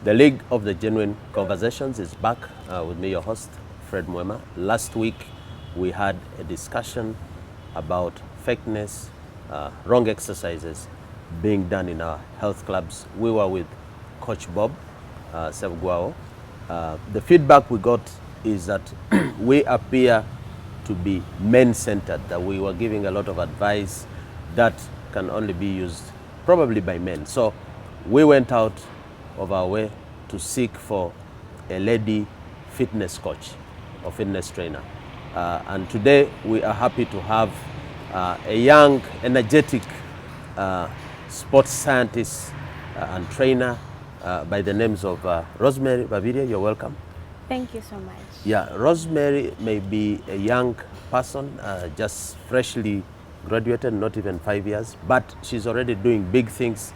The League of the Genuine Conversations is back with me, your host, Fred Muwema. Last week, we had a discussion about fakeness, wrong exercises being done in our health clubs. We were with Coach Bob Sevguao. The feedback we got is that we appear to be men-centered, that we were giving a lot of advice that can only be used probably by men. So we went out of our way to seek for a lady fitness coach or fitness trainer. And today we are happy to have a young, energetic sports scientist and trainer by the names of RoseMary. Babirye, you're welcome. Thank you so much. Yeah, RoseMary may be a young person, just freshly graduated, not even 5 years, but she's already doing big things.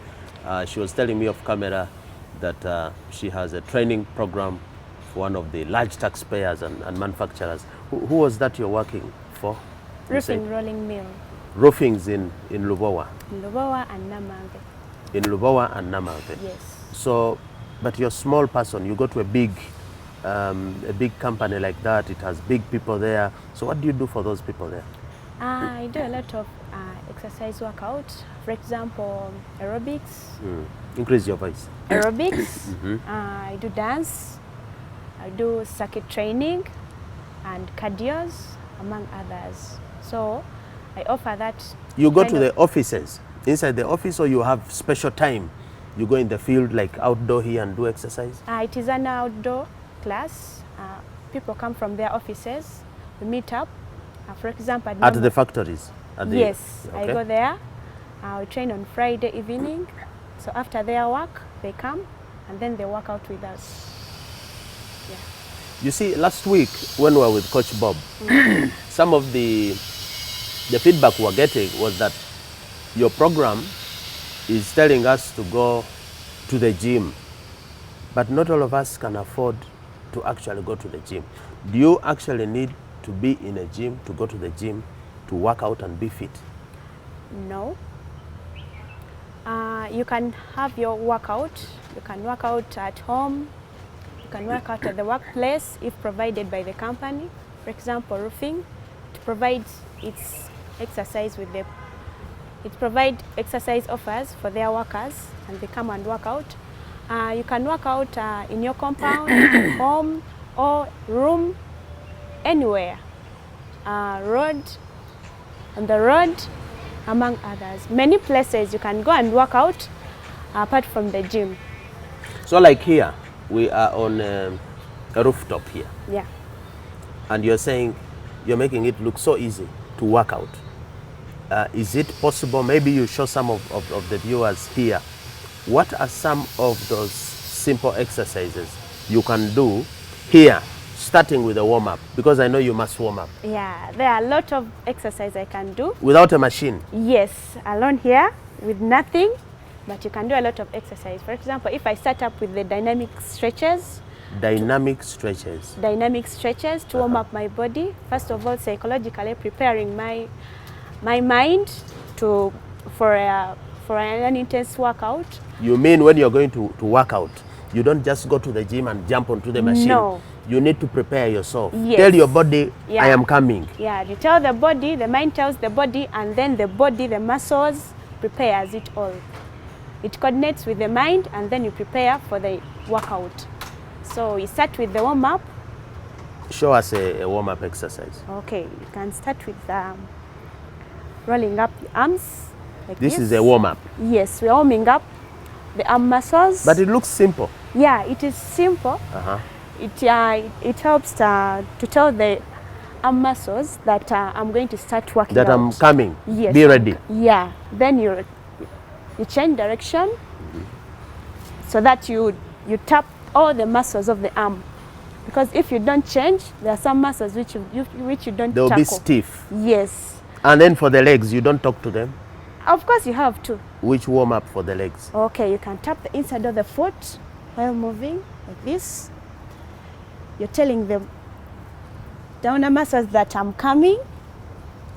She was telling me off camera that she has a training program for one of the large taxpayers and manufacturers. Who was that you're working for? Roofing rolling mill. Roofings in Lubowa? In Lubowa and Namanve. In Lubowa and Namanve? Yes. So, but you're a small person, you go to a big company like that, it has big people there. So what do you do for those people there? I do a lot of exercise workout. For example, aerobics. Increase your voice. Aerobics. I do dance. I do circuit training and cardios, among others. So I offer that. You go to the offices, inside the office, or you have special time? You go in the field, like outdoor here, and do exercise? It is an outdoor class. People come from their offices. We meet up. For example, at the factories? Yes, okay. I go there. We train on Friday evening. So after their work, they come and then they work out with us. Yeah. You see, last week when we were with Coach Bob, some of the feedback we were getting was that your program is telling us to go to the gym, but not all of us can afford to actually go to the gym. Do you actually need to be in a gym, to go to the gym, to work out and be fit? No. You can have your workout. You can work out at home. You can work out at the workplace if provided by the company. For example, roofing, it provides its exercise with the. It provides exercise offers for their workers, and they come and work out. You can work out in your compound, home, or room, anywhere. Road, on the road, among others. Many places you can go and work out apart from the gym. So like here, we are on a rooftop here. Yeah. And you're saying, you're making it look so easy to work out. Is it possible, maybe you show some of the viewers here, what are some of those simple exercises you can do here, starting with a warm-up? Because I know you must warm up. Yeah, there are a lot of exercises I can do. Without a machine? Yes, alone here with nothing, but you can do a lot of exercise. For example, if I start up with the dynamic stretches. Dynamic stretches? Dynamic stretches to warm up my body. First of all, psychologically preparing my mind for an intense workout. You mean when you're going to work out, you don't just go to the gym and jump onto the machine? No. You need to prepare yourself. Yes. Tell your body, I am coming. Yeah, you tell the body, the mind tells the body, and then the body, the muscles, prepares it all. It coordinates with the mind, and then you prepare for the workout. So we start with the warm-up. Show us a warm-up exercise. Okay, you can start with rolling up the arms. Like this is a warm-up? Yes, we're warming up the arm muscles. But it looks simple. Yeah, it is simple. It helps to tell the arm muscles that I'm going to start working out. That I'm coming. Yes. Be ready. Yeah. Then you change direction so that you tap all the muscles of the arm. Because if you don't change, there are some muscles which you don't They'll tackle. be stiff. Yes. And then for the legs, you don't talk to them? Of course you have to. Which warm up for the legs? Okay, you can tap the inside of the foot while moving like this. You're telling the donor muscles that I'm coming,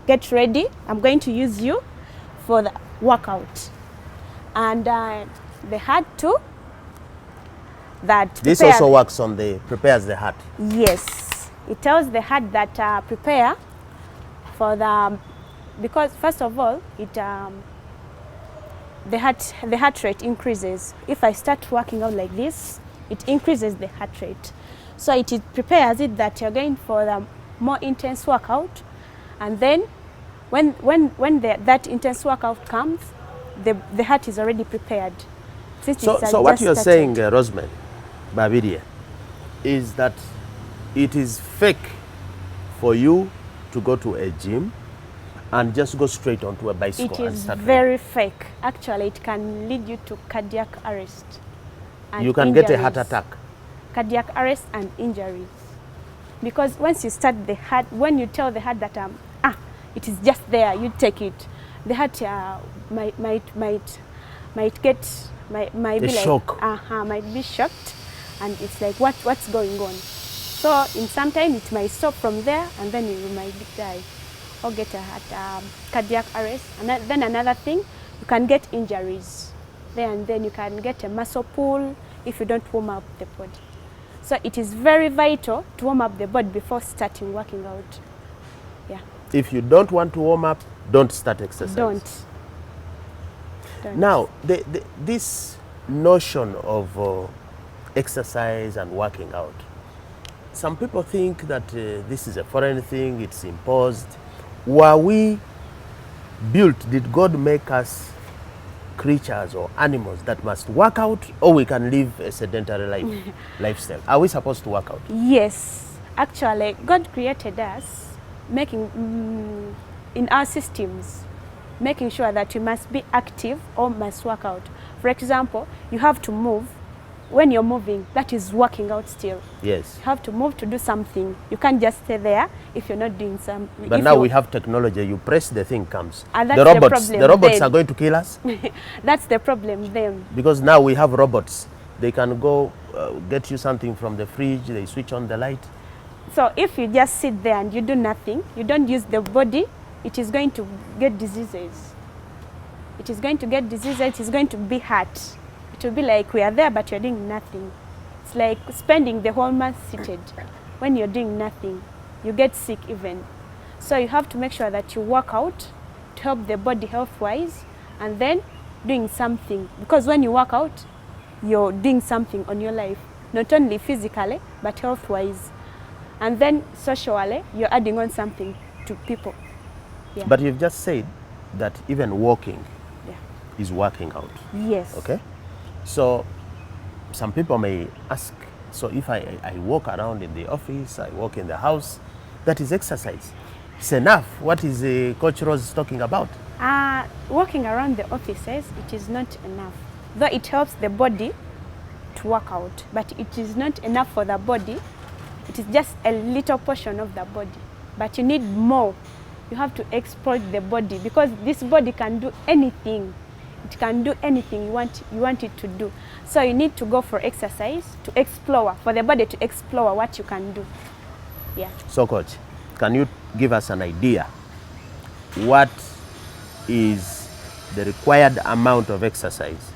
get ready, I'm going to use you for the workout. And the hard too, that This prepares, also works on the, prepares the heart. yes, it tells the heart that prepare for the, because first of all, it the heart rate increases. If I start working out like this, it increases the heart rate. So it prepares it that you're going for the more intense workout, and then when that intense workout comes, the heart is already prepared. So what you're saying, RoseMary, Babirye, is that it is fake for you to go to a gym and just go straight onto a bicycle. It is very fake. Actually, it can lead you to cardiac arrest. And you can injuries. get a heart attack. Cardiac arrest and injuries. Because once you start the heart, when you tell the heart that it is just there, you take it, the heart might get might be shock. Like might be shocked, and it's like what's going on. So in some time it might stop from there, and then you might die or get a heart, cardiac arrest. And then another thing, you can get injuries there, and then you can get a muscle pull if you don't warm up the body. So it is very vital to warm up the body before starting working out. Yeah. If you don't want to warm up, don't start exercise. Don't. Now, this notion of exercise and working out, some people think that this is a foreign thing, it's imposed. Were we built, did God make us creatures or animals that must work out, or we can live a sedentary lifestyle? Are we supposed to work out? Yes. Actually, God created us making in our systems, making sure that you must be active or must work out. For example, you have to move. When you're moving, that is working out still. Yes. You have to move to do something. You can't just stay there if you're not doing something. But now we have technology. You press, the thing comes. And that's the robots are going to kill us? That's the problem then. Because now we have robots. They can go get you something from the fridge. They switch on the light. So if you just sit there and you do nothing, you don't use the body, it is going to get diseases. It is going to get diseases. It is going to be hurt. It will be like we are there, but you're doing nothing. It's like spending the whole month seated. When you're doing nothing, you get sick even. So you have to make sure that you work out to help the body health-wise, and then doing something. Because when you work out, you're doing something on your life, not only physically, but health-wise. And then socially, you're adding on something to people. Yeah. But you've just said that even walking is working out. Yes. Okay? So some people may ask, so if I walk around in the office, I walk in the house, that is exercise. It's enough. What is Coach Rose talking about? Walking around the offices, it is not enough. Though it helps the body to work out, but it is not enough for the body. It is just a little portion of the body. But you need more. You have to exploit the body, because this body can do anything. It can do anything you want it to do. So you need to go for exercise to explore, for the body to explore what you can do. Yeah. So Coach, can you give us an idea? What is the required amount of exercise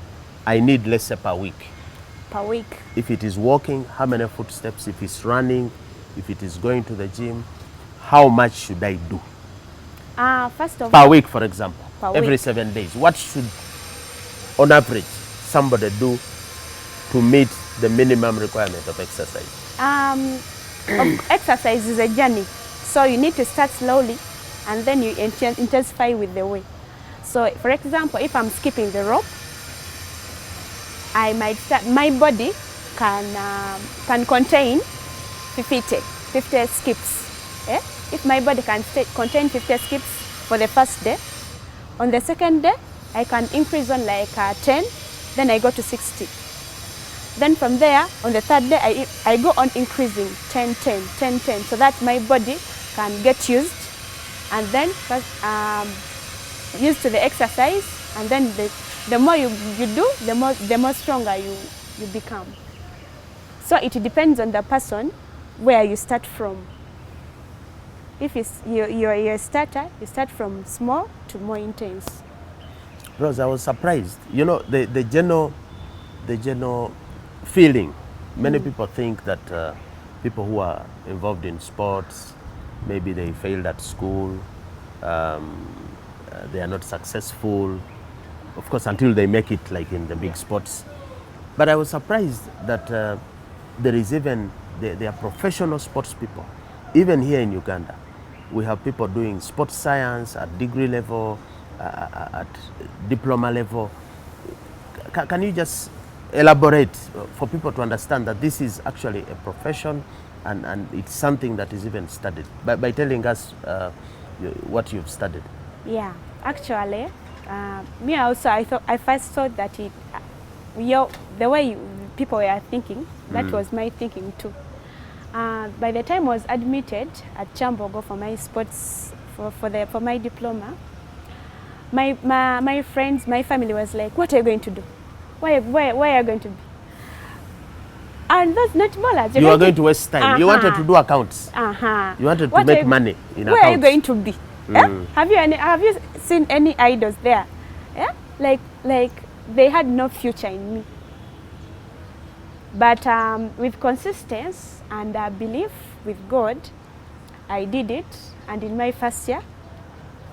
I need, let's say, per week? Per week. If it is walking, how many footsteps? If it's running, if it is going to the gym, how much should I do? First of per all, week, for example, every week. 7 days. What should, on average, somebody do to meet the minimum requirement of exercise? Exercise is a journey. So you need to start slowly, and then you intensify with the way. So for example, if I'm skipping the rope, I might start, my body can contain 50 skips. Yeah? If my body can contain 50 skips for the first day, on the second day, I can increase on like 10, then I go to 60. Then from there, on the third day, I go on increasing 10, 10, 10, 10, so that my body can get used, and then used to the exercise, and then the more you do, the more stronger you become. So it depends on the person where you start from. If you're a starter, you start from small to more intense. Rose, I was surprised. You know, the general feeling Many people think that people who are involved in sports, maybe they failed at school, they are not successful, of course, until they make it like in the big sports. But I was surprised that there is even, there are professional sports people. Even here in Uganda, we have people doing sports science at degree level, at diploma level. Can you just elaborate for people to understand that this is actually a profession and it's something that is even studied by telling us what you've studied? Yeah, actually, me also, I first thought that the way people were thinking, that was my thinking too. By the time I was admitted at Chambogo for my sports, for my diploma, my friends, my family was like, what are you going to do? Where are you going to be? And that's not ballers. You are going to waste time. You wanted to do accounts. You wanted to make money in accounts. Where are you going to be? Have you seen any idols there? Yeah? Like they had no future in me. But with consistency and belief with God, I did it. And in my first year,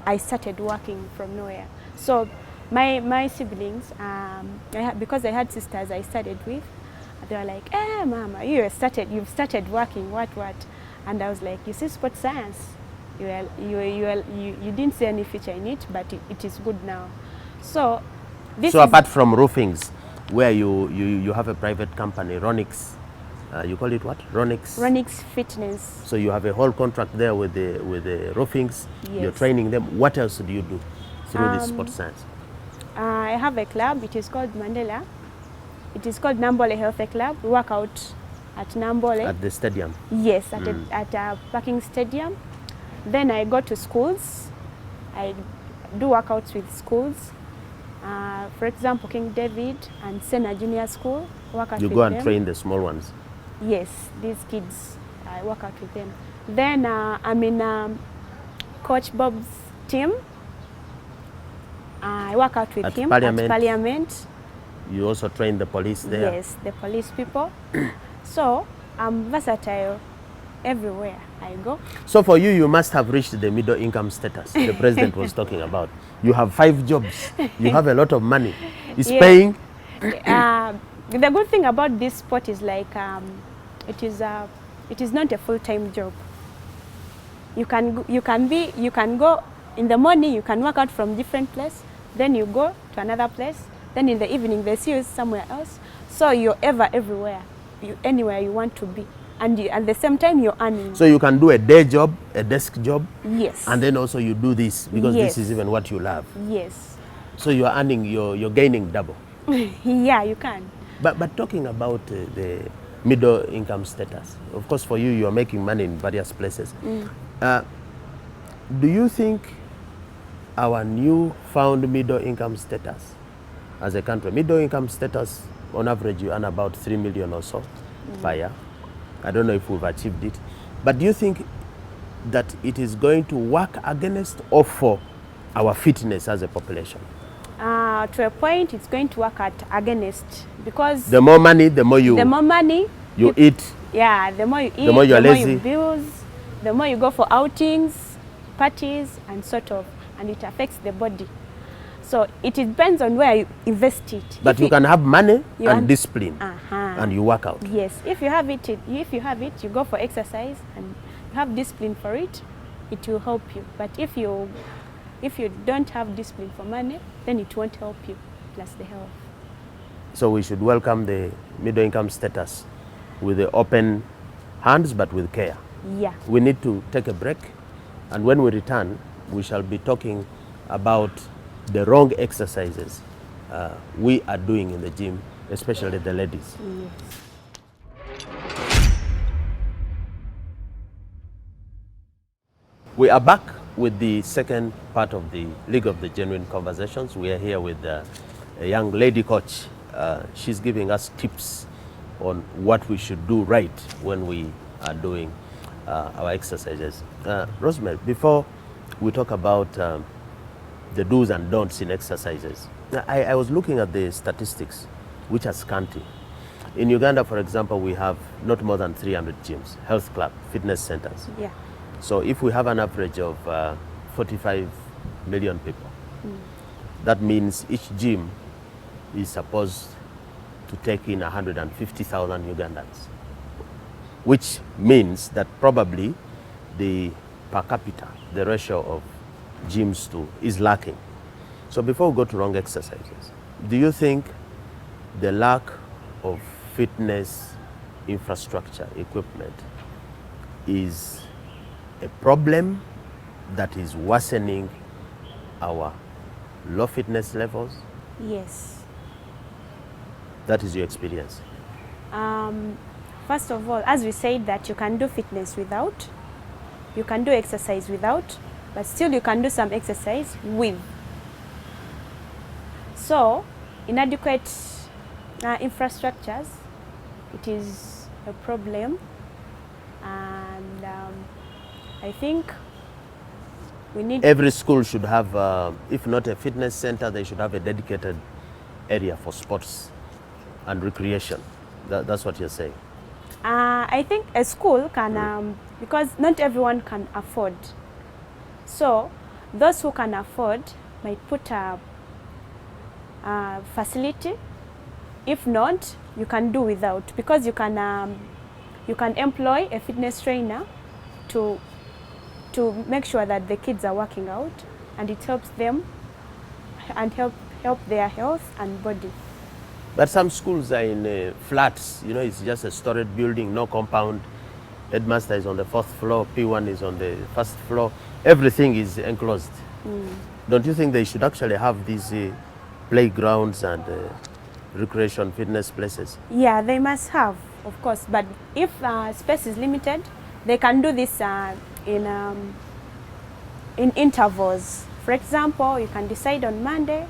I started working from nowhere. So my siblings, because I had sisters I studied with, they were like, "Hey, Mama, you've started working, what?" And I was like, "You see, sports science, you didn't see any future in it, but it is good now." So apart from roofings, where you have a private company, Ronix, you call it what? Ronix Fitness. So you have a whole contract there with the roofings. Yes. You're training them. What else do you do through this sports science? I have a club. It is called Mandela. It is called Nambole Health Club. We work out at Nambole. At the stadium? Yes, at a parking stadium. Then I go to schools. I do workouts with schools. For example, King David and Sena Junior School. You go and train the small ones? Yes, these kids, I work out with them. Then I'm in Coach Bob's team. I work out with him at Parliament. You also train the police there? Yes, the police people. So I'm versatile everywhere I go. So for you, you must have reached the middle income status the president was talking about. You have 5 jobs. You have a lot of money. It's paying? The good thing about this sport is like it is not a full-time job. You can go in the morning. You can work out from different place. Then you go to another place. Then in the evening they see you somewhere else. So you're everywhere, anywhere you want to be, and at the same time you're earning. So you can do a day job, a desk job. Yes. And then also you do this because this is even what you love. Yes. So you're earning, you're gaining double. Yeah, you can. But talking about the middle income status, of course for you, you're making money in various places. Do you think our new found middle income status as a country, middle income status, on average you earn about 3 million or so per year. I don't know if we've achieved it. But do you think that it is going to work against or for our fitness as a population? To a point, it's going to work against, because the more money, the more you eat. Yeah, the more you eat, the more you're lazy. More you bills, the more you go for outings, parties, and sort of, and it affects the body. So it depends on where you invest it. But you can have money and discipline, and you work out. Yes, if you have it, you go for exercise and you have discipline for it, it will help you. But if you don't have discipline for money, then it won't help you, plus the health. So we should welcome the middle income status with the open hands, but with care. Yeah. We need to take a break, and when we return, we shall be talking about the wrong exercises we are doing in the gym, especially the ladies. Yes. We are back with the second part of the League of the Genuine Conversations. We are here with a young lady coach. She's giving us tips on what we should do right when we are doing our exercises. RoseMary, before we talk about the do's and don'ts in exercises, I was looking at the statistics, which are scanty. In Uganda, for example, we have not more than 300 gyms, health club, fitness centers. Yeah. So if we have an average of 45 million people, that means each gym is supposed to take in 150,000 Ugandans, which means that probably the per capita, the ratio of gyms to is lacking. So before we go to wrong exercises, do you think the lack of fitness infrastructure equipment is a problem that is worsening our low fitness levels? Yes. That is your experience. First of all, as we said that you can do fitness without, you can do exercise without, but still you can do some exercise with. So, inadequate infrastructures, it is a problem, and I think we need... Every school should have, if not a fitness center, they should have a dedicated area for sports and recreation. That's what you're saying. I think a school can, because not everyone can afford. So those who can afford might put a facility. If not, you can do without, because you can employ a fitness trainer to make sure that the kids are working out, and it helps them and help their health and body. But some schools are in flats, you know, it's just a storage building, no compound. Headmaster is on the 4th floor, P1 is on the 1st floor. Everything is enclosed. Don't you think they should actually have these playgrounds and recreation fitness places? Yeah, they must have, of course. But if space is limited, they can do this in intervals. For example, you can decide on Monday,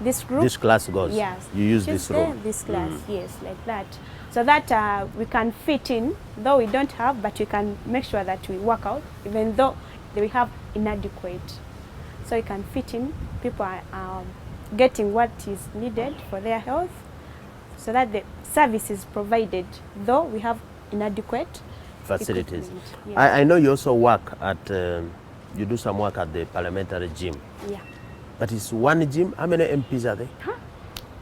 this group. This class goes. Yes. You use Tuesday, this room. this class, yes, like that. So that we can fit in, though we don't have, but we can make sure that we work out, even though we have inadequate. So you can fit in, people are getting what is needed for their health, so that the service is provided, though we have inadequate facilities. Yes. I know you also work at, you do some work at the parliamentary gym. Yeah. But it's one gym. How many MPs are there? Huh?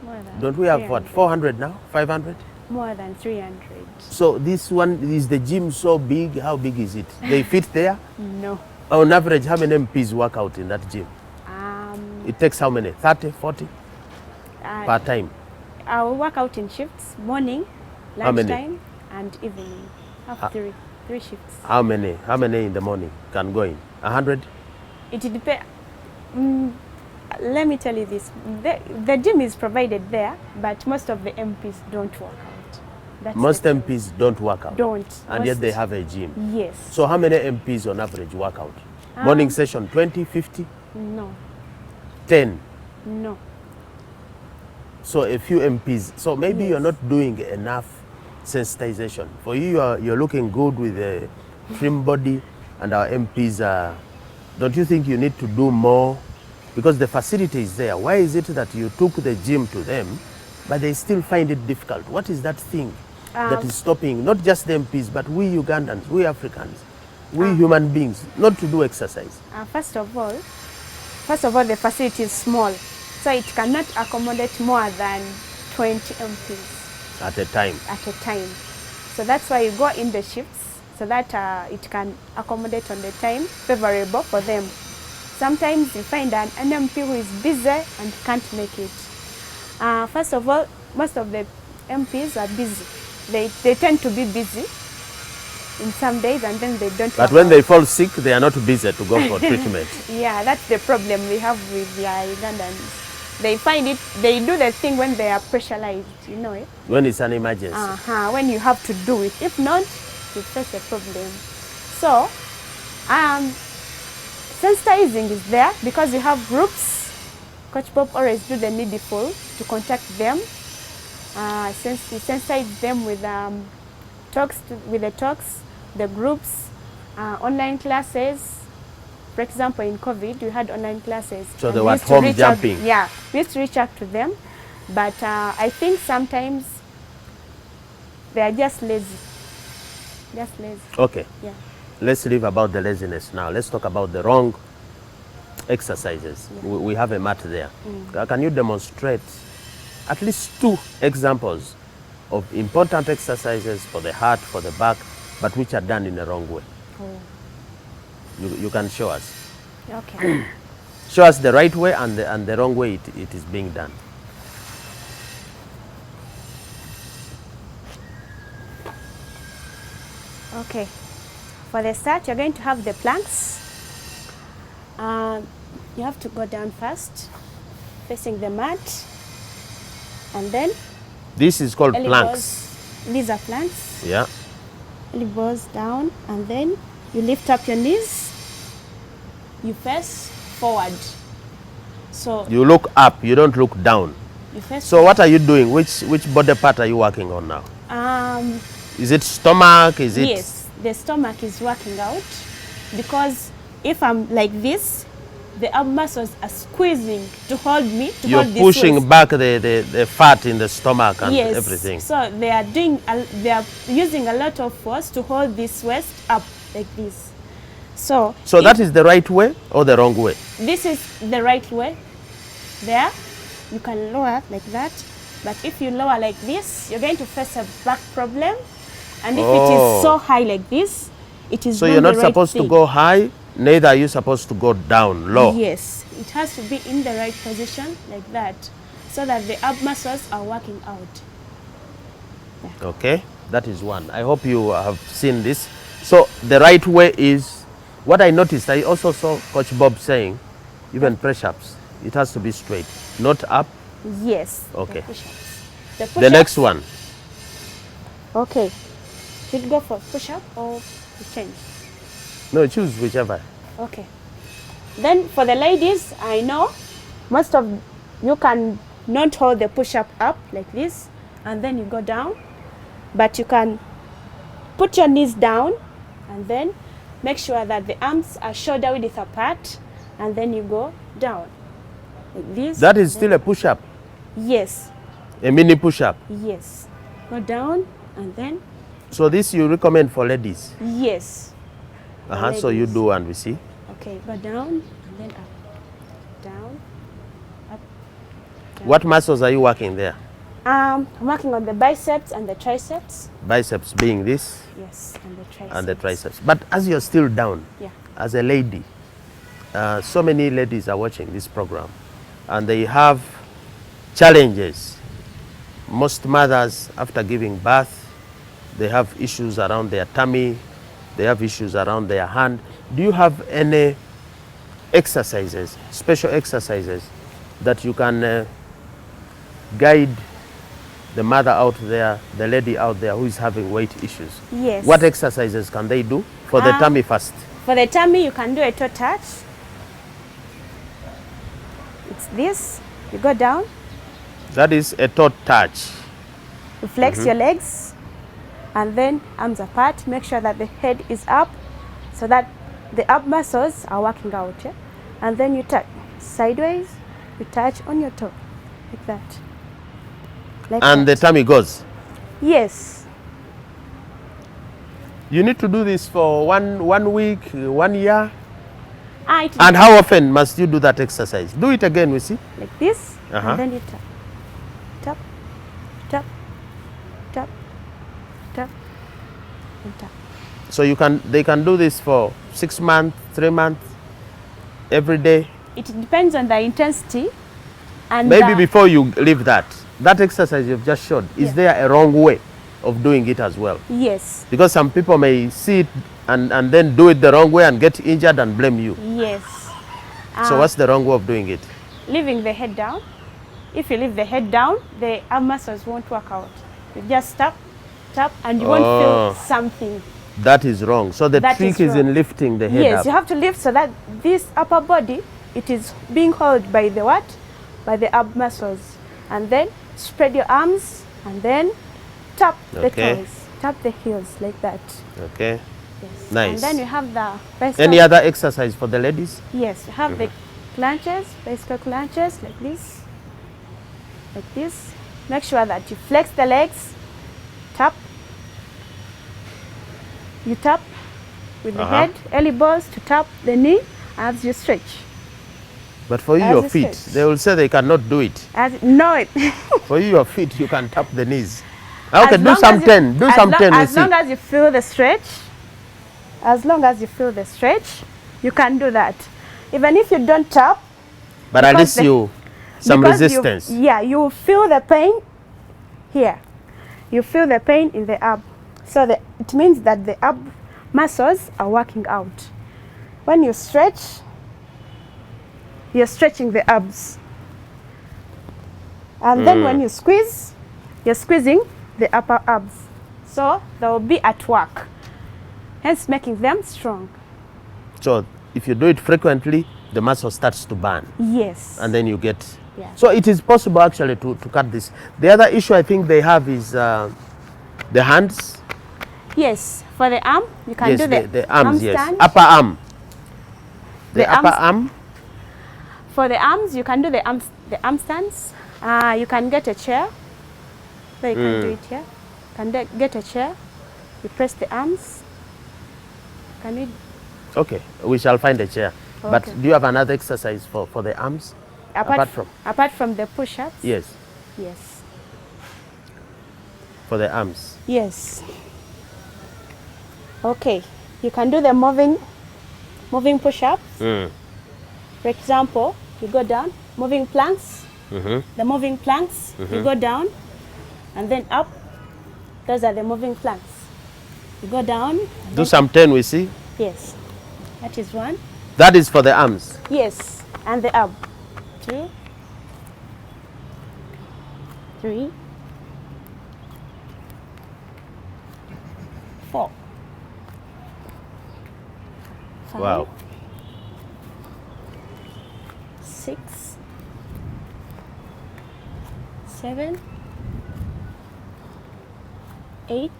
More than Don't we have 300. what, 400 now? 500? More than 300. So this one, is the gym so big? How big is it? They fit there? No. On average, how many MPs work out in that gym? It takes how many? 30, 40 per time? I'll work out in shifts, morning, How many? lunchtime, and evening. Have three shifts. How many? How many in the morning can go in? 100? It depends. Let me tell you this. The gym is provided there, but most of the MPs don't work out. That's Most the thing. MPs don't work out. Don't. And yet they have a gym. Yes. So how many MPs on average work out? Morning session, 20, 50, No. 10. No. So a few MPs. So maybe Yes. you're not doing enough sensitization. For you, you're looking good with a trim body, and our MPs are... Don't you think you need to do more? Because the facility is there. Why is it that you took the gym to them, but they still find it difficult? What is that thing that is stopping not just the MPs, but we Ugandans, we Africans, we human beings, not to do exercise? First of all, the facility is small, so it cannot accommodate more than 20 MPs At a time. at a time. So that's why you go in the shifts, so that it can accommodate on the time favorable for them. Sometimes you find an MP who is busy and can't make it. First of all, most of the MPs are busy. They tend to be busy in some days, and then they don't. But when they fall sick, they are not busy to go for treatment. Yeah, that's the problem we have with the Ugandans. They find it, they do the thing when they are pressurized, you know it. When it's an emergency. When you have to do it. If not, you face a problem. So, sensitizing is there because you have groups. Coach Bob always do the needful to contact them. You sensitize them with the talks, the groups, online classes. For example, in COVID, we had online classes. So they were at home jumping. We used to reach out to them. But I think sometimes they are just lazy. Just lazy. Okay. Yeah. Let's leave about the laziness now. Let's talk about the wrong exercises. Yeah. We have a mat there. Can you demonstrate at least 2 examples of important exercises for the heart, for the back, but which are done in the wrong way? Oh. You can show us. Okay. Show us the right way and the wrong way it is being done. Okay. For the start, you're going to have the planks. You have to go down first, facing the mat, and then This is called elbows. planks. These are planks. Yeah. Elbows down, and then you lift up your knees. You face forward. So You look up, you don't look down. you face. So what are you doing? Which body part are you working on now? Is it stomach? Is it? Yes, the stomach is working out, because if I'm like this, the ab muscles are squeezing to hold me. You're hold this pushing waist. back the fat in the stomach and Yes. everything. So they are using a lot of force to hold this waist up like this. So That is the right way or the wrong way? this is the right way. There, you can lower like that. But if you lower like this, you're going to face a back problem. And if it is so high like this, it is So not you're not the right supposed to thing. go high, neither are you supposed to go down, low. Yes, it has to be in the right position like that, so that the ab muscles are working out. Okay, that is one. I hope you have seen this. So the right way is, what I noticed, I also saw Coach Bob saying, even press-ups, it has to be straight, not up. Yes. Okay. The push-ups. The push-ups- next one, Okay. Should we go for push-up or we change? no, choose whichever. Okay. Then for the ladies, I know most of you can not hold the push-up up like this, and then you go down, but you can put your knees down, and then make sure that the arms are shoulder width apart, and then you go down like this. That is still a push-up, Yes, a mini push-up. yes. Go down, and then So this you recommend for ladies. yes. So you ladies. do and we see. Okay, go down and then up, down, up. Down. What muscles are you working there? I'm working on the biceps and the triceps. Biceps being this Yes, and the triceps. and the triceps. But as you're still down, Yeah. as a lady, so many ladies are watching this program and they have challenges. Most mothers, after giving birth, they have issues around their tummy, they have issues around their hand. Do you have any exercises, special exercises that you can guide the mother out there, the lady out there who is having weight issues? Yes. What exercises can they do for the tummy first? For the tummy, you can do a toe touch. It's this. You go down, That is a toe touch. you flex your legs, and then arms apart. Make sure that the head is up, so that the ab muscles are working out. Yeah? And then you touch sideways. You touch on your toe, like that. Like And the that. tummy goes. Yes. You need to do this for one week, 1 year. It And how often must you do that exercise? Do it again, we see. like this, Uh-huh. and then you tap, tap, tap, tap, tap, and tap. So they can do this for 6 months, 3 months, every day. It depends on the intensity, and Maybe before you leave that exercise you've just showed, is Yeah. there a wrong way of doing it as well? yes, Because some people may see it and then do it the wrong way and get injured and blame you. yes. So what's the wrong way of doing it? Leaving the head down. If you leave the head down, the arm muscles won't work out. You just tap, tap, and you won't Oh. feel something. That is wrong. So the That trick is is in wrong. lifting the head Yes, up. you have to lift so that this upper body, it is being held by the what? By the ab muscles. And then spread your arms, and then tap the Okay. toes, tap the heels like that. Okay. Yes. Nice. And then you have the bicycle. Any other exercise for the ladies? Yes, you have the planches, bicycle planches like this. Like this. Make sure that you flex the legs, tap, you tap with the head, elbows to tap the knee as you stretch. But for you, As your you feet, stretch. they will say they cannot do it. No. For you, your feet, you can tap the knees. Okay, As do long some as you- 10. Do some 10, we As see. long as you feel the stretch, you can do that. Even if you don't tap. But at least some resistance. You feel the pain here. You feel the pain in the ab. So it means that the ab muscles are working out. When you stretch, you're stretching the abs. And then when you squeeze, you're squeezing the upper abs. So they will be at work, hence making them strong. So if you do it frequently, the muscle starts to burn. Yes. And then you get... Yeah. So it is possible actually to cut this. The other issue I think they have is the hands. Yes, for the arm, you can do the arms, yes. stand. Upper arm. The The upper arms- arm. For the arms, you can do the arm stands. You can get a chair. So you can do it here. You can get a chair. You press the arms. Can you? Okay, we shall find a chair. But Okay. do you have another exercise for the arms? Apart from the push-ups? Yes, Yes. for the arms. Yes. Okay. You can do the moving push-ups. For example, you go down, moving planks. The moving planks, you go down and then up. Those are the moving planks. You go down. Do some 10, we see. Yes. That is one. That is for the arms. Yes. And the ab. 2, 3, 4, 5, Wow. 6, 7, 8.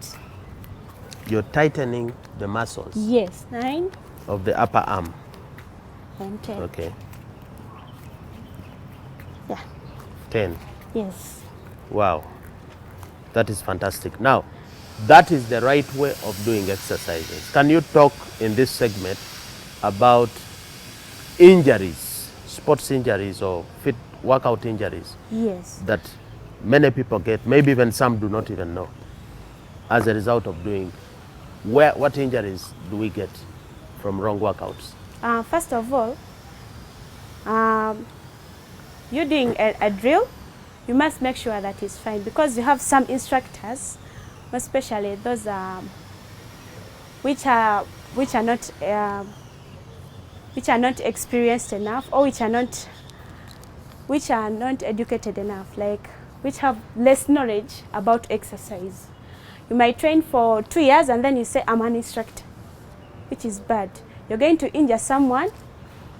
You're tightening the muscles Yes. 9 of the upper arm. and 10. Okay, Yeah. 10. Yes. Wow, that is fantastic. Now, that is the right way of doing exercises. Can you talk in this segment about injuries, sports injuries or fit workout injuries Yes. that many people get, maybe even some do not even know, as a result of doing? What injuries do we get from wrong workouts? First of all, you're doing a drill, you must make sure that it's fine, because you have some instructors, especially those which are not experienced enough, or which are not educated enough, like which have less knowledge about exercise. You might train for 2 years and then you say, I'm an instructor, which is bad. You're going to injure someone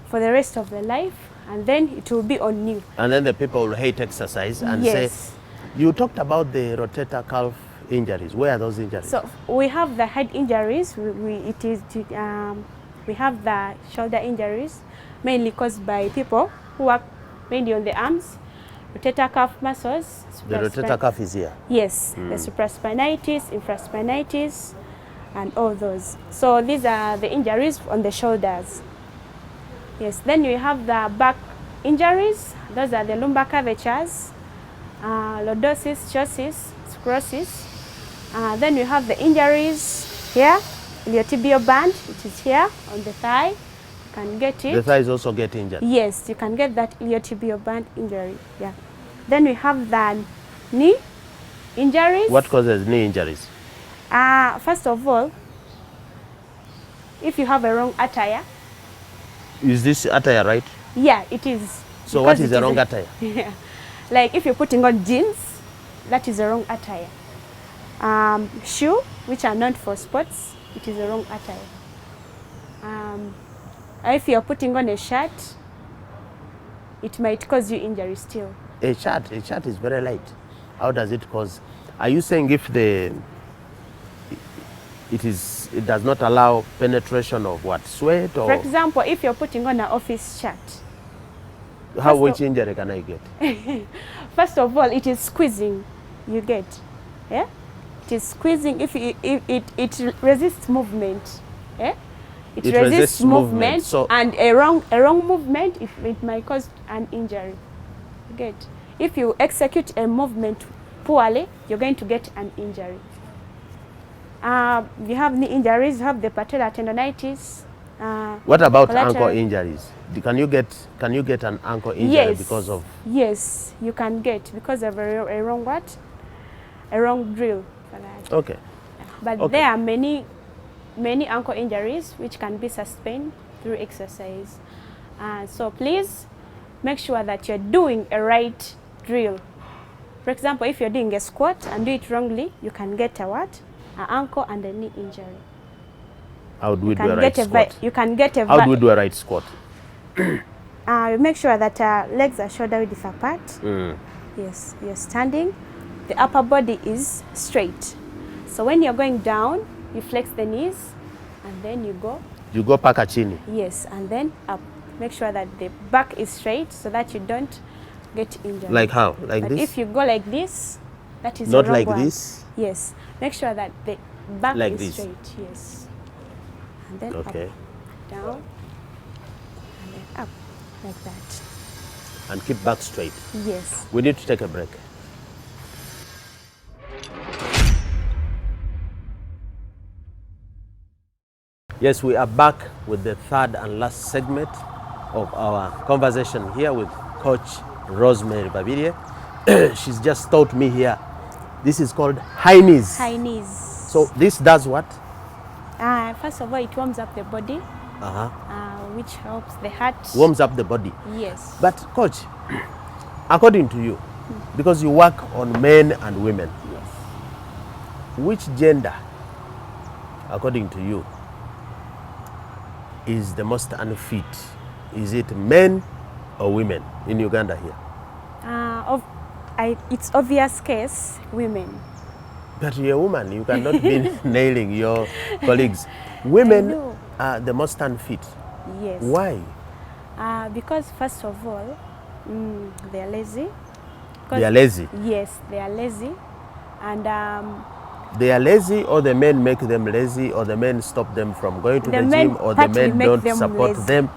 for the rest of their life, and then it will be on you. And then the people will hate exercise and Yes. say, you talked about the rotator cuff injuries. Where are those injuries? So we have the head injuries. We have the shoulder injuries, mainly caused by people who work mainly on the arms, rotator cuff muscles. The rotator cuff is here. Yes, the supraspinatus, infraspinatus, and all those. So these are the injuries on the shoulders. Yes, then we have the back injuries. Those are the lumbar curvatures, lordosis, scoliosis, sclerosis. Then we have the injuries here, iliotibial band, which is here on the thigh. You can get it. The thighs also get injured. Yes, you can get that iliotibial band injury. Yeah. Then we have the knee injuries. What causes knee injuries? First of all, if you have a wrong attire. Is this attire right? Yeah, it is. So what is the wrong attire? Yeah. Like if you're putting on jeans, that is a wrong attire. Shoe, which are not for sports, it is a wrong attire. If you're putting on a shirt, it might cause you injury still. A shirt is very light. How does it cause? Are you saying if it does not allow penetration of what, sweat or? For example, if you're putting on an office shirt, which injury can I get? first of all, it is squeezing you get. Yeah? it is squeezing, if it resists movement, eh? It It resists resists movement, movement, so- and a wrong movement, if it might cause an injury. You get? If you execute a movement poorly, you're going to get an injury. You have knee injuries, you have the patellar tendonitis. What about collateral- ankle injuries? Can you get an ankle injury Yes, because of? yes, you can get because of a wrong what? A wrong drill. Okay. But Okay. there are many ankle injuries which can be sustained through exercise. So please make sure that you're doing a right drill. For example, if you're doing a squat and do it wrongly, you can get a what? An ankle and a knee injury. How do we do a Can right get a squat? you can get a How do we do a right squat? make sure that legs are shoulder width apart. Yes, you're standing. The upper body is straight. So when you're going down, you flex the knees, and then you go. You go paka chini. Yes, and then up. Make sure that the back is straight so that you don't get injured. Like how? Like But this? if you go like this, that is Not the wrong like one. this? Yes. Make sure that the back Like is this? straight. Yes. And then Okay. up, down, and then up, like that. And keep back straight. Yes. We need to take a break. Yes, we are back with the third and last segment of our conversation here with Coach RoseMary Babirye. She's just taught me here. This is called high knees. High knees. So this does what? First of all, it warms up the body, which helps the heart. Warms up the body. Yes. But Coach, according to you, because you work on men and women, Yes. which gender, according to you, is the most unfit? Is it men or women in Uganda here? It's obvious case, women. But you're a woman, you cannot be nailing your colleagues. Women know. are the most unfit. Yes. Why? Because first of all, they are lazy. They are lazy. Yes, they are lazy, and They are lazy, or the men make them lazy, or the men stop them from going to The the men gym, or the partly men make don't them support lazy. them.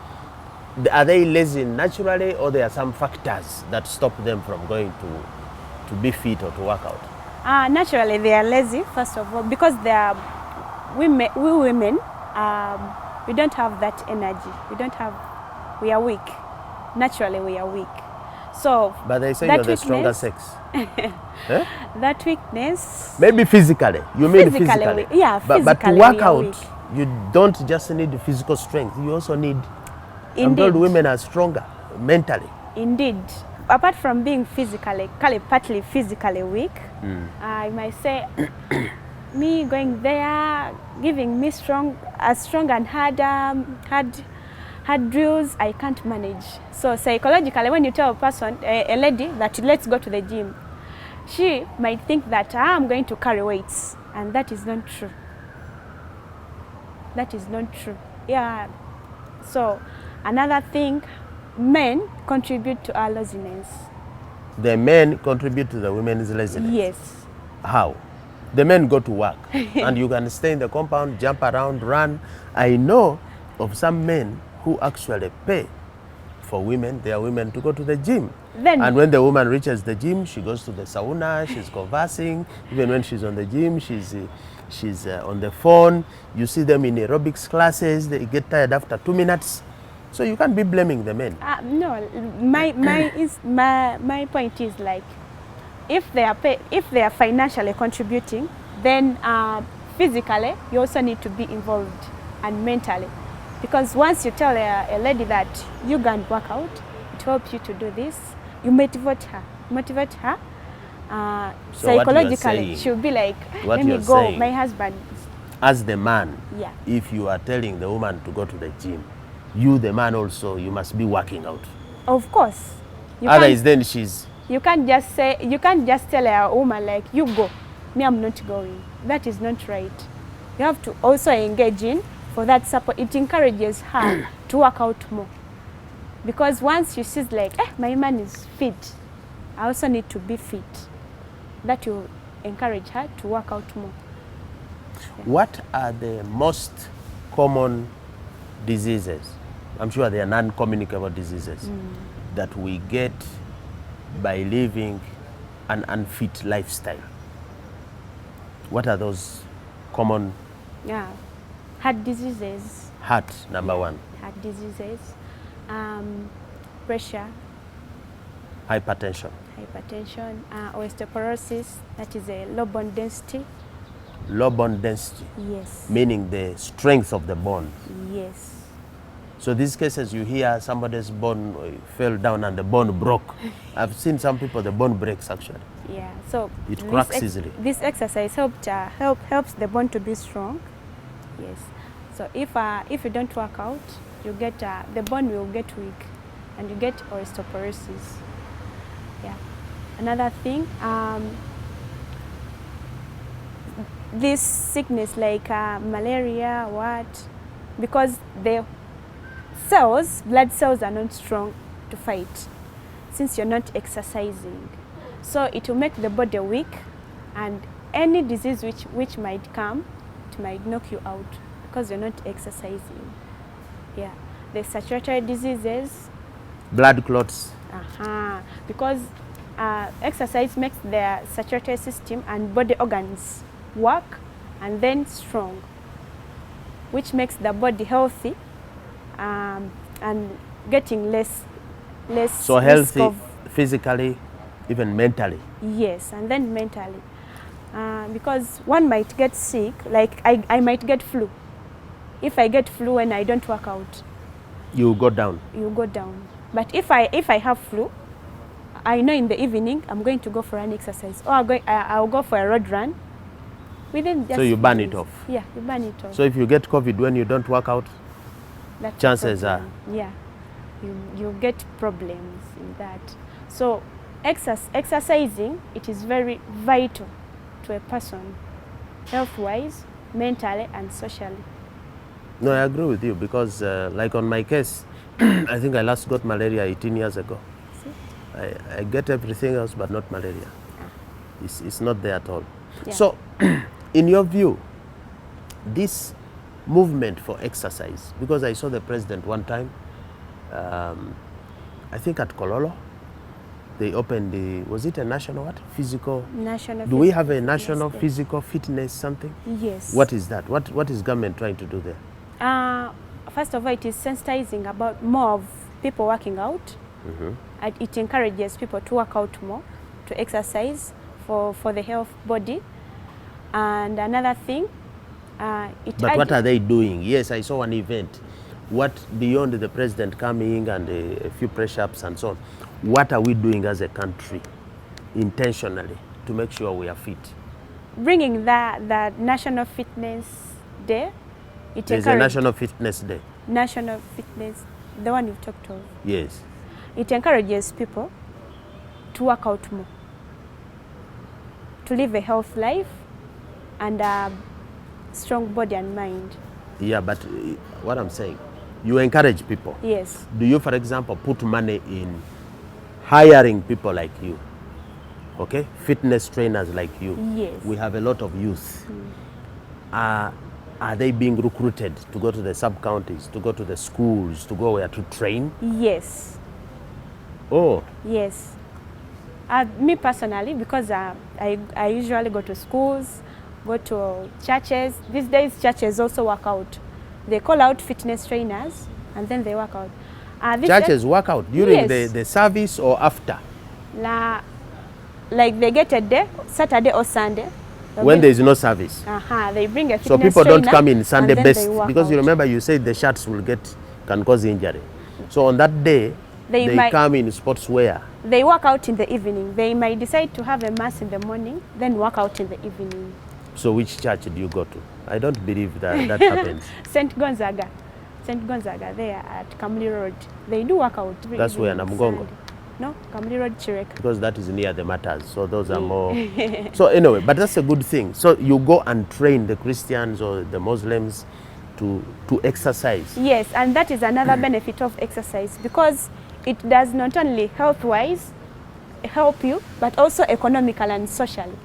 Are they lazy naturally, or there are some factors that stop them from going to be fit or to work out? naturally they are lazy. First of all, because they are women. We women, we don't have that energy. We are weak. Naturally, we are weak. So, But they say that you're the stronger weakness- sex. Eh? That weakness. Maybe physically. You mean physically. Yeah, But to physically work we are out, weak. you don't just need physical strength. You also need. I'm Indeed. told women are stronger mentally. Indeed. Apart from being partly physically weak, I might say me going there, giving me strong and hard drills, I can't manage. So psychologically, when you tell a person, a lady, that let's go to the gym, she might think that I'm going to carry weights, and that is not true. That is not true. Yeah. So another thing, men contribute to our laziness. The men contribute to the women's laziness. Yes. How? The men go to work and you can stay in the compound, jump around, run. I know of some men who actually pay for women, their women, to go to the gym. Then- and when the woman reaches the gym, she goes to the sauna, she's conversing. Even when she's on the gym, she's on the phone. You see them in aerobics classes, they get tired after 2 minutes. So you can't be blaming the men. No, my point is, like, if they are financially contributing, then physically you also need to be involved, and mentally, because once you tell a lady that you can work out, it helps you to do this, you motivate her. So what you are Psychologically, saying- she'll be like, what let me you're go, saying- my husband. As the man, Yeah. if you are telling the woman to go to the gym, you, the man, also, you must be working out. Of course. Otherwise, then she's. You can't just tell a woman, like, you go, me, I'm not going. That is not right. You have to also engage in for that support. It encourages her to work out more. Because once she sees, like, my man is fit, I also need to be fit. That will encourage her to work out more. What are the most common diseases? I'm sure they are non-communicable diseases that we get by living an unfit lifestyle. What are those common? Yeah, heart diseases. Heart, number one. Heart diseases, pressure, Hypertension. osteoporosis, that is a low bone density. Low bone density, Yes. meaning the strength of the bone. Yes. So these cases you hear somebody's bone fell down and the bone broke. I've seen some people, the bone breaks actually. Yeah. So It cracks easily. This exercise helps the bone to be strong. Yes. So if you don't work out, you get the bone will get weak, and you get osteoporosis. Yeah. Another thing, this sickness like malaria, because the blood cells are not strong to fight since you're not exercising. So it will make the body weak, and any disease which might come, it might knock you out because you're not exercising. Yeah. The circulatory diseases. Blood clots. Because exercise makes the circulatory system and body organs work and then strong, which makes the body healthy and getting less So healthy physically, even mentally. Yes, and then mentally. Because one might get sick, like I might get flu. If I get flu and I don't work out, you go down. You go down. But if I have flu, I know in the evening I'm going to go for an exercise, or I'll go for a road run. So you burn it off. Yeah, you burn it off. So if you get COVID when you don't work out, that's chances are. Yeah, you get problems in that. So exercising, it is very vital to a person, health-wise, mentally and socially. No, I agree with you because like on my case, I think I last got malaria 18 years ago. I get everything else but not malaria. It's not there at all. Yeah. So in your view, this movement for exercise, because I saw the president one time, I think at Kololo, they opened the, was it a national what? Physical? National. Do we have a national physical fitness something? Yes. What is that? What is government trying to do there? First of all, it is sensitizing about more of people working out. And it encourages people to work out more, to exercise for the health body. And another thing, but what are they doing? Yes, I saw an event. What, beyond the president coming and a few press-ups and so on, what are we doing as a country intentionally to make sure we are fit? Bringing the National Fitness Day. There's a National Fitness Day. National Fitness, the one you've talked of. Yes. It encourages people to work out more, to live a healthy life and a strong body and mind. Yeah, but what I'm saying, you encourage people. Yes. Do you, for example, put money in hiring people like you? Okay? Fitness trainers like you. Yes. We have a lot of youth. Are they being recruited to go to the sub-counties, to go to the schools, to go where to train? Yes. Oh. Yes. Me personally, because I usually go to schools, go to churches. These days, churches also work out. They call out fitness trainers, and then they work out. Churches work out during the service or after? Like they get a day, Saturday or Sunday. When there is no service. They bring a fitness so people trainer, don't come in Sunday best, because out. You remember you said the shirts can cause injury. So on that day, they come in sportswear. They work out in the evening. They might decide to have a mass in the morning, then work out in the evening. So which church do you go to? I don't believe that happens. St. Gonzaga, there at Kamli Road. They do work out. That's where Namugongo. No, Kamli Road, Chirek. Because that is near the matters, so those are more. So anyway, but that's a good thing. So you go and train the Christians or the Muslims to exercise. Yes, and that is another benefit of exercise, because it does not only health-wise help you, but also economical and socially.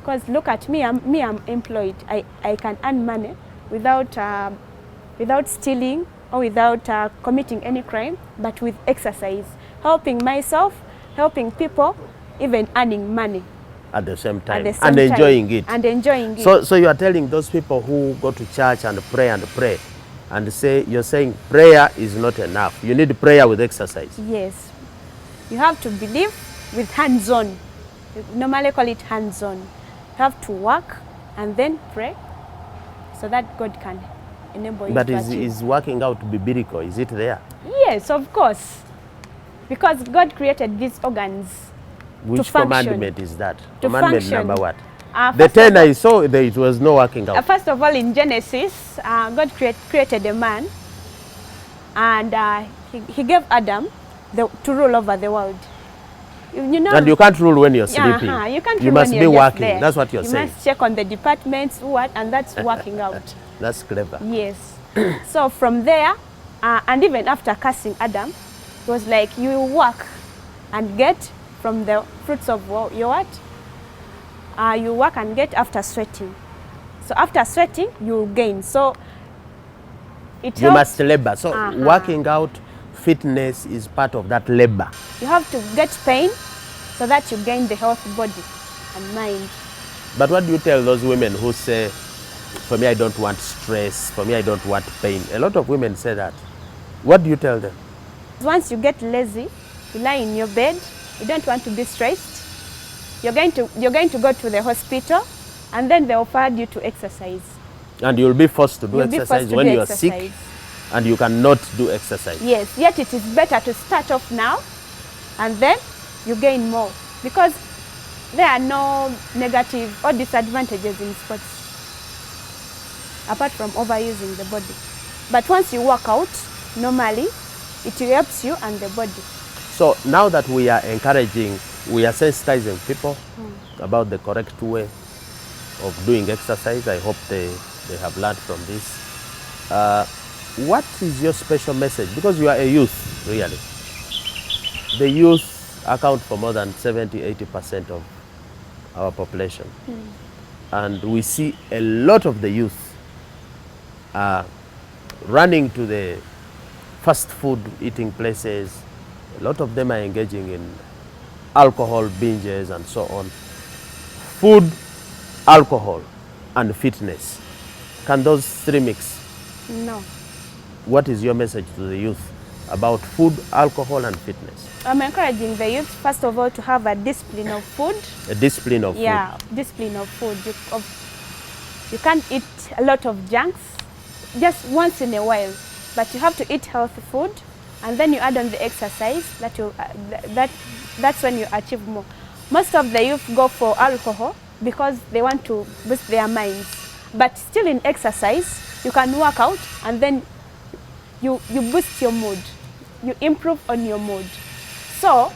Because look at me, I'm employed. I can earn money without stealing or without committing any crime, but with exercise, helping myself, helping people, even earning money. At the same time. And enjoying it. And enjoying it. So you are telling those people who go to church and pray and say, you're saying prayer is not enough. You need prayer with exercise. Yes. You have to believe with hands-on. We normally call it hands-on. You have to work and then pray so that God can enable you but to achieve. Is working out biblical? Is it there? Yes, of course. Because God created these organs Which to function. commandment is that? To Commandment function. number what? The 10 I saw, it was no working out. First of all, in Genesis, God created a man, and he gave Adam to rule over the world. You know, and you can't rule when you're sleeping. You can't you rule must when be you're just working. there. That's what you're saying. You must check on the departments, and that's working out. That's clever. Yes. So from there, and even after cursing Adam, it was like you work and get from the fruits of your what? You work and get after sweating. So after sweating, you gain. So it You helps. must labor. So working out, fitness is part of that labor. You have to get pain so that you gain the healthy body and mind. But what do you tell those women who say, for me I don't want stress, for me I don't want pain? A lot of women say that. What do you tell them? Once you get lazy, you lie in your bed, you don't want to be stressed, you're going to go to the hospital, and then they'll offer you to exercise. And you'll be forced to do exercise when you're sick and you cannot do exercise. Yes, yet it is better to start off now and then you gain more, because there are no negative or disadvantages in sports apart from overusing the body. But once you work out normally, it helps you and the body. So now that we are encouraging, we are sensitizing people about the correct way of doing exercise. I hope they have learned from this. What is your special message? Because you are a youth, really. The youth account for more than 70–80% of our population. And we see a lot of the youth running to the fast food eating places. A lot of them are engaging in alcohol binges and so on. Food, alcohol, and fitness. Can those three mix? No. What is your message to the youth about food, alcohol, and fitness? I'm encouraging the youth, first of all, to have a discipline of food. A discipline of food. Yeah, discipline of food. You can't eat a lot of junks, just once in a while. But you have to eat healthy food, and then you add on the exercise. That's when you achieve more. Most of the youth go for alcohol because they want to boost their minds. But still in exercise, you can work out and then you boost your mood. You improve on your mood. So,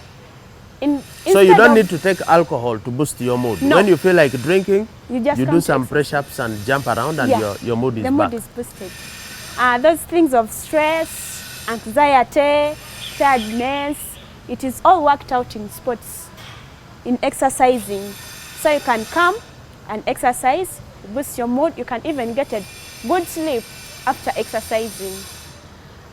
so you don't need to take alcohol to boost your mood. No. When you feel like drinking, you do some press-ups and jump around, and your mood is back. The mood is boosted. Those things of stress, anxiety, tiredness, it is all worked out in sports, in exercising. So you can come and exercise, boost your mood. You can even get a good sleep after exercising.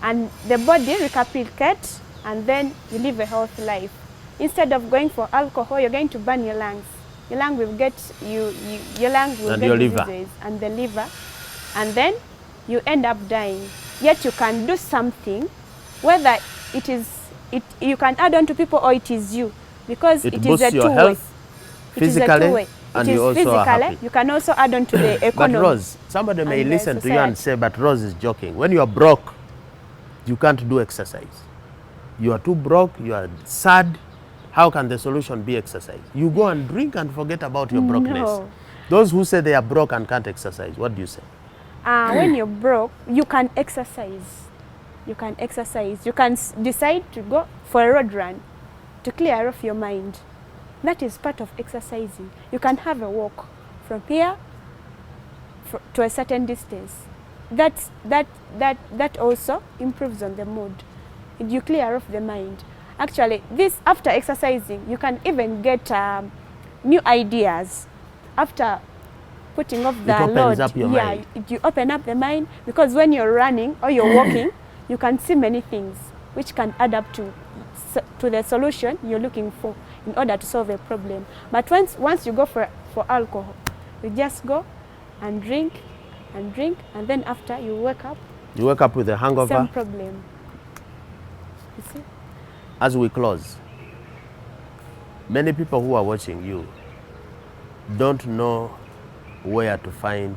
And the body recapitulates, and then you live a healthy life. Instead of going for alcohol, you're going to burn your lungs. Your lung will get your lung will get diseases and the liver, and then you end up dying. Yet you can do something, whether you can add on to people or it is you, because it is a two-way. Health, physically, and you also are happy. You can also add on to the economy. But Rose, somebody may listen to you and say, but Rose is joking. When you are broke, you can't do exercise. You are too broke, you are sad. How can the solution be exercise? You go and drink and forget about your brokenness. No. Those who say they are broke and can't exercise, what do you say? When you're broke, you can exercise. You can exercise. You can decide to go for a road run to clear off your mind. That is part of exercising. You can have a walk from here to a certain distance. That also improves on the mood. You clear off the mind. Actually, after exercising, you can even get new ideas after putting off the It opens load, up your mind. you open up the mind, because when you're running or you're walking, you can see many things which can add up to the solution you're looking for in order to solve a problem. But once you go for alcohol, you just go and drink, and then after you wake up. You wake up with a hangover. Same problem. You see? As we close, many people who are watching you don't know where to find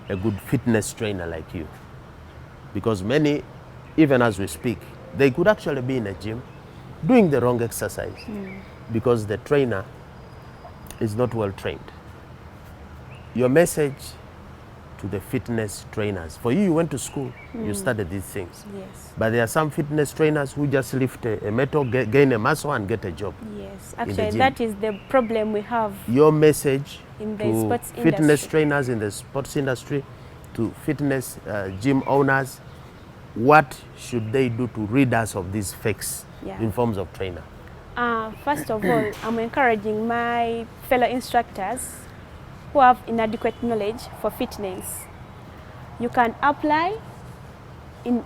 a good fitness trainer like you. Because many, even as we speak, they could actually be in a gym doing the wrong exercise because the trainer is not well trained. Your message to the fitness trainers. For you, you went to school, you studied these things. Yes. But there are some fitness trainers who just lift a metal, gain a muscle and get a job. Yes, actually that is the problem we have. Your message in the to sports fitness industry. trainers in the sports industry, to fitness gym owners, what should they do to rid us of these fakes in forms of trainer? First of all, I'm encouraging my fellow instructors who have inadequate knowledge for fitness. You can apply in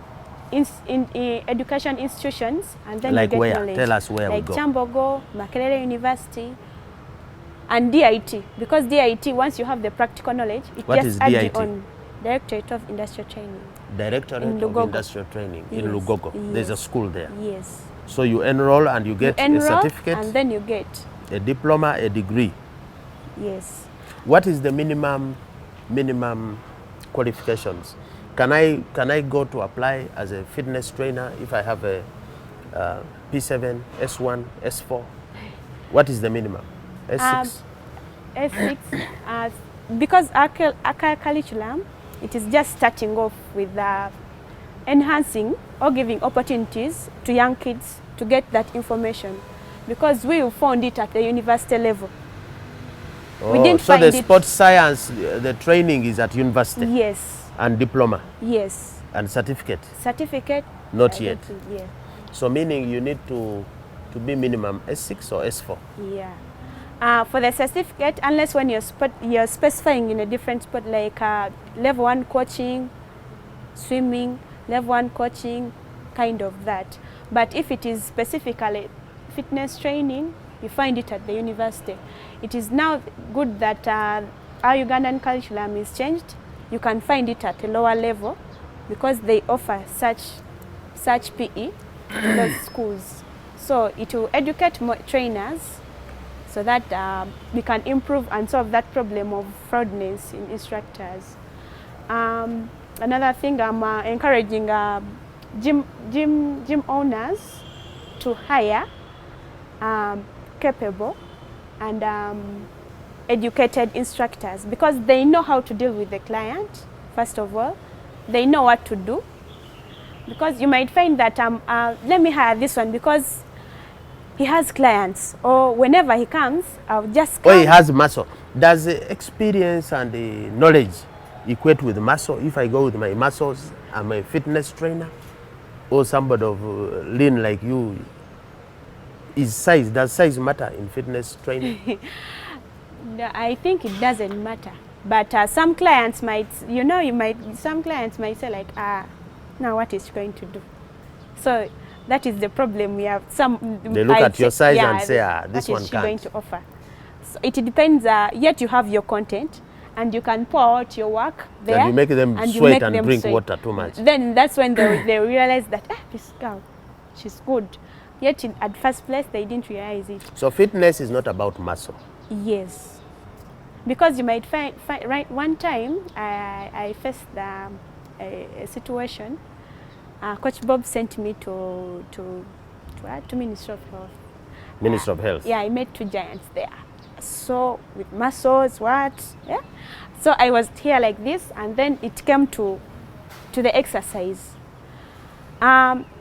education institutions and then Like you get where? knowledge. Tell us where like we go. Chambogo, Makerere University, and DIT. Because DIT, once you have the practical knowledge, it What just is adds you DIT? on. Directorate of Industrial Training. Directorate In of Lugogo. Industrial Training in Yes. Lugogo. There's a Yes. school there. Yes. So you enroll and you get You enroll a certificate, and then you get. a diploma, a degree. Yes. What is the minimum qualifications? Can I go to apply as a fitness trainer if I have a P7, S1, S4? What is the minimum? S6? S6, because our curriculum, it is just starting off with enhancing or giving opportunities to young kids to get that information, because we found it at the university level. We didn't so find the it. sports science, the training is at university? Yes. And diploma? Yes. And certificate? Certificate? Not yet. Yeah. So meaning you need to be minimum S6 or S4? Yeah. For the certificate, unless when you're specifying in a different sport, like level 1 coaching, swimming, level 1 coaching, kind of that. But if it is specifically fitness training, you find it at the university. It is now good that our Ugandan curriculum is changed. You can find it at a lower level because they offer such PE to those schools. So it will educate more trainers so that we can improve and solve that problem of fraudness in instructors. Another thing, I'm encouraging gym owners to hire capable and educated instructors, because they know how to deal with the client. First of all, they know what to do, because you might find that let me hire this one because he has clients, or whenever he comes, I'll just come. Or he has muscle. Does the experience and the knowledge equate with muscle? If I go with my muscles, I'm a fitness trainer, or somebody of lean like you, does size matter in fitness training? No, I think it doesn't matter. But some clients might, some clients might say like, now what is she going to do? So that is the problem we have. They look at your size and say, this one can't. What is she can't. going to offer? So it depends, yet you have your content and you can pour out your work there. And you make them sweat and drink water too much. Then that's when they realize that, this girl, she's good. Yet at first place, they didn't realize it. So fitness is not about muscle? Yes. Because you might find right, one time I faced a situation. Coach Bob sent me to Ministry of Health. Ministry of Health? Yeah, I met 2 giants there. So with muscles, yeah. So I was here like this, and then it came to the exercise.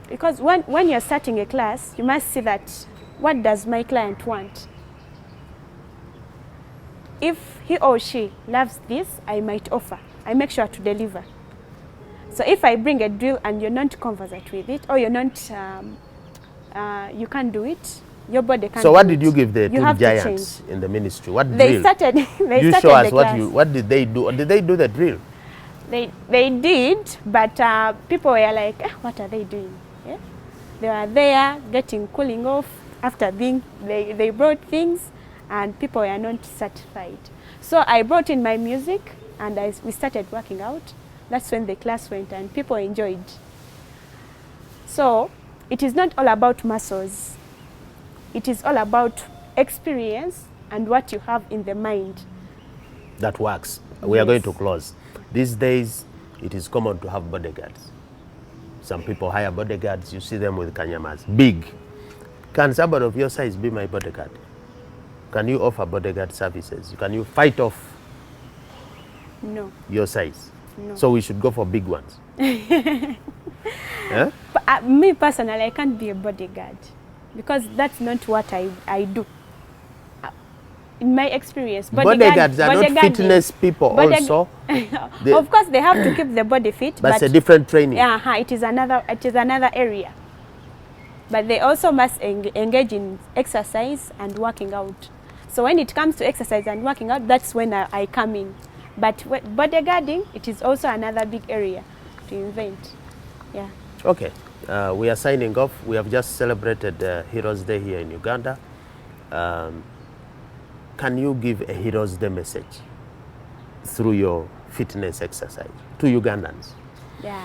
Because when you're starting a class, you must see that, what does my client want? If he or she loves this, I might offer. I make sure to deliver. So if I bring a drill and you're not conversant with it, or you're not, you can't do it, your body can't So what do did it. you give the two have to giants in the ministry? What They drill? started. They You started show us the what class. what did they do? Or did they do the drill? They did, but people were like, what are they doing? Yeah? They were there getting cooling off after being, they brought things and people were not satisfied. So I brought in my music and we started working out. That's when the class went and people enjoyed. So it is not all about muscles. It is all about experience and what you have in the mind. That works. We are Yes. going to close. These days, it is common to have bodyguards. Some people hire bodyguards. You see them with kanyamas, big. Can somebody of your size be my bodyguard? Can you offer bodyguard services? Can you fight off No. your size? No. So we should go for big ones. Yeah? But, me personally, I can't be a bodyguard because that's not what I do. In my experience, Bodyguards are not fitness people also. Of course, they have to keep the body fit, but it's a different training. Yeah, it is another area. But they also must engage in exercise and working out. So when it comes to exercise and working out, that's when I come in. But bodyguarding, it is also another big area to invent. Yeah. Okay, we are signing off. We have just celebrated Heroes Day here in Uganda. Can you give a Heroes Day message through your fitness exercise to Ugandans? Yeah.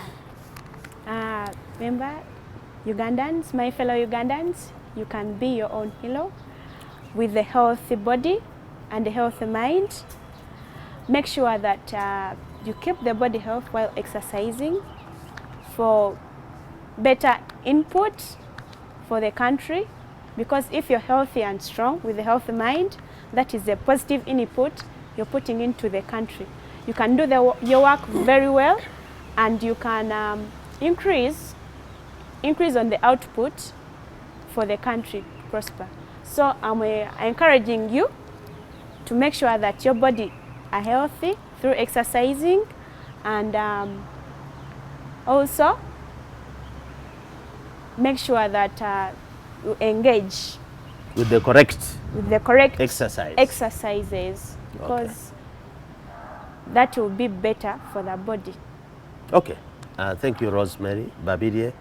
Remember, Ugandans, my fellow Ugandans, you can be your own hero with a healthy body and a healthy mind. Make sure that you keep the body health while exercising for better input for the country, because if you're healthy and strong with a healthy mind, that is a positive input you're putting into the country. You can do your work very well and you can increase on the output for the country to prosper. So I'm encouraging you to make sure that your body are healthy through exercising and also make sure that you engage with the correct exercises, because that will be better for the body. Okay. Thank you, RoseMary. Babirye,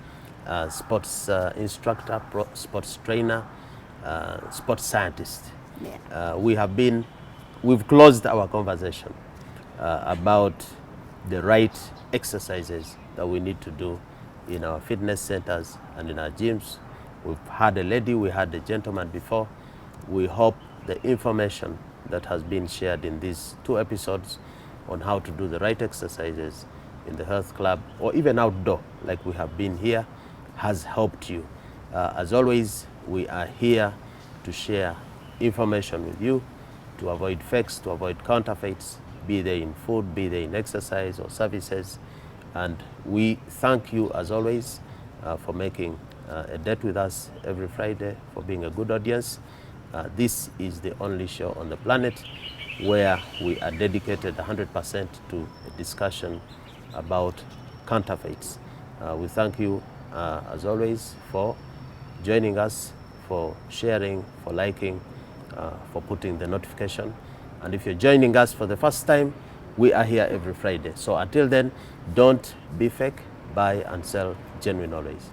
sports instructor, sports trainer, sports scientist. Yeah. We've closed our conversation about the right exercises that we need to do in our fitness centers and in our gyms. We've had a lady, we had a gentleman before. We hope the information that has been shared in these 2 episodes on how to do the right exercises in the health club or even outdoor like we have been here has helped you. As always, we are here to share information with you, to avoid fakes, to avoid counterfeits, be they in food, be they in exercise or services. And we thank you, as always, for making a date with us every Friday, for being a good audience. This is the only show on the planet where we are dedicated 100% to a discussion about counterfeits. We thank you, as always, for joining us, for sharing, for liking, for putting the notification. And if you're joining us for the first time, we are here every Friday. So until then, don't be fake, buy and sell genuine always.